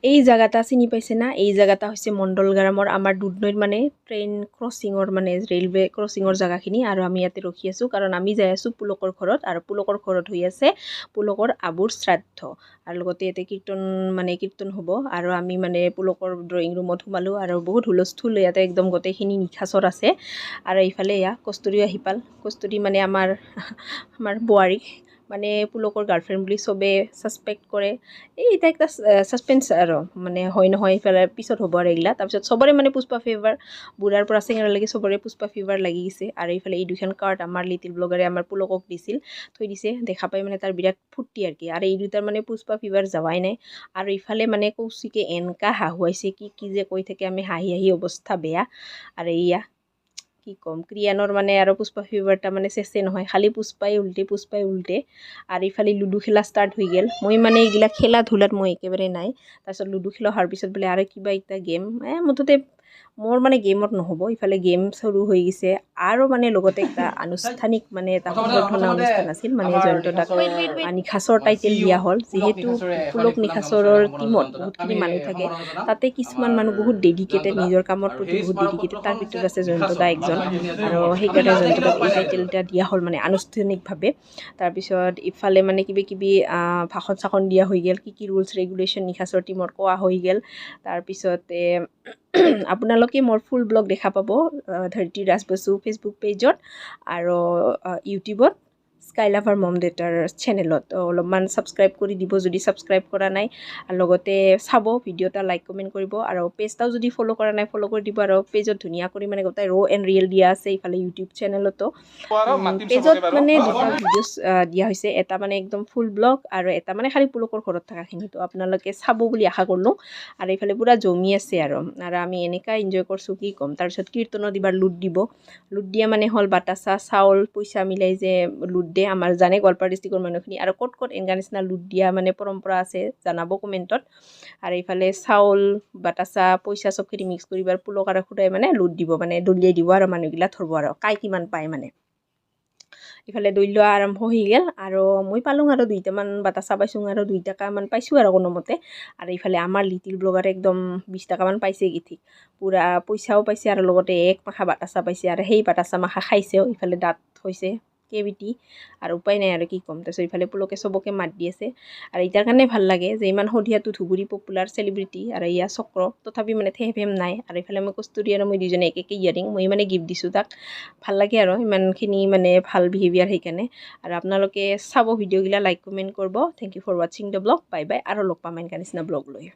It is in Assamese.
এই জায়গাটা চিনি পাইছে না এই জায়গাটা হৈছে মণ্ডলগ্ৰামৰ আমাৰ দুধনৈত মানে ট্ৰেইন ক্ৰছিঙৰ মানে ৰেলৱে ক্ৰছিঙৰ জাগাখিনি আৰু আমি ইয়াতে ৰখি আছোঁ কাৰণ আমি যাই আছোঁ পুলকৰ ঘৰত আৰু পুলকৰ ঘৰত হৈ আছে পুলকৰ আবুৰ শ্ৰাদ্ধ আৰু লগতে ইয়াতে কীৰ্তন হ'ব আৰু আমি মানে পুলকৰ ড্ৰয়িং ৰুমত সোমালোঁ আৰু বহুত হুলস্থুল ইয়াতে একদম গোটেইখিনি নিশাচৰ আছে আৰু এইফালে এয়া কস্তুৰীও আহি পাল কস্তুৰী মানে আমাৰ বোৱাৰীক মানে পুলকৰ গাৰ্লফ্ৰেণ্ড বুলি চবে ছাছপেক্ট কৰে এটা একটা ছাছপেন্স আৰু মানে হয় নহয় এইফালে পিছত হ'ব আৰু এইগিলা তাৰপিছত চবৰে মানে পুষ্পা ফিভাৰ বুঢ়াৰ পৰা চেঙেৰালৈকে চবৰে পুষ্পা ফিভাৰ লাগি গৈছে আৰু এইফালে এই দুখন কাৰ্ড আমাৰ লিটিল ব্লগাৰে আমাৰ পুলকক দিছিল থৈ দিছে দেখা পাই মানে তাৰ বিৰাট ফূৰ্তি আৰু এই দুটাৰ মানে পুষ্পা ফিভাৰ যাৱাই নাই আৰু ইফালে মানে কৌশিকে এনেকা হাহুৱাইছে কি যে কৈ থাকে আমি হাঁহি অৱস্থা বেয়া আৰু এইয়া কি ক'ম ক্ৰিয়ানৰ মানে আৰু পুষ্পা ফিভাৰটা মানে চেছে নহয় খালি পুষ্পাই উল্টে আৰু ইফালে লুডু খেলা ষ্টাৰ্ট হৈ গ'ল মই মানে এইগিলা খেলা ধূলাত মই একেবাৰে নাই তাৰপিছত লুডু খেলা হোৱাৰ পিছত বোলে আৰু কিবা এটা গেম মুঠতে মোৰ মানে গেমত নহ'ব ইফালে গেম চৰু হৈ গৈছে আৰু মানে লগতে এটা আনুষ্ঠানিক মানে এটা সম্বৰ্ধনা অনুষ্ঠান আছিল মানে জয়ন্ত দাক নিশাচৰ টাইটেল দিয়া হ'ল যিহেতু পুলক নিশাচৰৰ টিমত বহুতখিনি মানুহ থাকে তাতে কিছুমান মানুহ বহুত ডেডিকেটেড নিজৰ কামৰ প্ৰতি বহুত ডেডিকেটেড তাৰ ভিতৰত আছে জয়ন্ত দা একজন আৰু সেইকাৰণে জয়ন্ত দাক এই টাইটেল এটা দিয়া হ'ল মানে আনুষ্ঠানিকভাৱে তাৰপিছত ইফালে মানে কিবি ভাষণ চাখন দিয়া হৈ গ'ল কি ৰুলছ ৰেগুলেশ্যন নিশাচৰ টিমত কোৱা হৈ গ'ল তাৰপিছতে আপোনালোকে মোৰ ফুল ব্লগ দেখা পাব ধৰিত্ৰী ৰাজ বসু ফেচবুক পেজত আৰু ইউটিউবত স্কাই লাভাৰ মম ডেটাৰ চেনেলত অলপমান ছাবস্ক্ৰাইব কৰি দিব যদি ছাবস্ক্ৰাইব কৰা নাই আৰু লগতে চাব ভিডিঅ' এটা লাইক কমেণ্ট কৰিব আৰু পেজটাও যদি ফ'ল' কৰা নাই ফ'ল' কৰি দিব আৰু পেজত ধুনীয়া কৰি মানে গোটেই ৰ' এণ্ড ৰিয়েল দিয়া আছে ইফালে ইউটিউব চেনেলতো পেজত মানে দুটা ভিডিঅ'ছ দিয়া হৈছে এটা মানে একদম ফুল ব্লগ আৰু এটা মানে খালি পুলকৰ ঘৰত থকাখিনি তো আপোনালোকে চাব বুলি আশা কৰিলোঁ আৰু এইফালে পূৰা জমি আছে আৰু আমি এনেকুৱা এনজয় কৰিছোঁ কি ক'ম তাৰপিছত কীৰ্তনত এইবাৰ লুট দিয়া মানে হ'ল বাটাচা চাউল পইচা মিলাই যে লুট দিয়ে আমাৰ জানে গোৱালপাৰা ডিষ্ট্ৰিক্টৰ মানুহখিনি আৰু ক'ত এনেকুৱা নিচিনা লুট দিয়া মানে পৰম্পৰা আছে জনাব কমেণ্টত আৰু এইফালে চাউল বাটাচা পইচা চবখিনি মিক্স কৰি এবাৰ পুলক আৰু খুদাই মানে লুট দিব মানে দলিয়াই দিব আৰু মানুহগিলা ধৰিব আৰু কাই কিমান পায় মানে ইফালে দৈ লোৱা আৰম্ভ হৈ গ'ল আৰু মই পালোঁ আৰু 2টামান বাটাচা পাইছোঁ আৰু 2 টাকামান পাইছোঁ আৰু কোনোমতে আৰু ইফালে আমাৰ লিটিল ব্লগাৰে একদম 20 টাকামান পাইছে কি ঠিক পূৰা পইচাও পাইছে আৰু লগতে এক মাখা বাটাচা পাইছে আৰু সেই বাটাচা মাখা খাইছেও ইফালে দাঁত হৈছে কেভিটি আৰু উপায় নাই আৰু কি ক'ম তাৰপিছত ইফালে পুলকে চবকে মাত দি আছে আৰু এতিয়াৰ কাৰণে ভাল লাগে যে ইমান সন্ধিয়াটো ধুবুৰী পপুলাৰ চেলিব্ৰিটি আৰু ইয়া চক্ৰ তথাপি মানে থেম নাই আৰু ইফালে মই কস্তুৰী আৰু মই দুজনে একে ইয়াৰিং মই মানে গিফ্ট দিছোঁ তাক ভাল লাগে আৰু ইমানখিনি মানে ভাল বিহেভিয়াৰ সেইকাৰণে আৰু আপোনালোকে চাব ভিডিঅ'গিলা লাইক কমেণ্ট কৰিব থেংক ইউ ফৰ ৱাচিং দ্য ব্লগ বাই বাই আৰু লগ পাম এনেকুৱা নিচিনা ব্লগ লৈ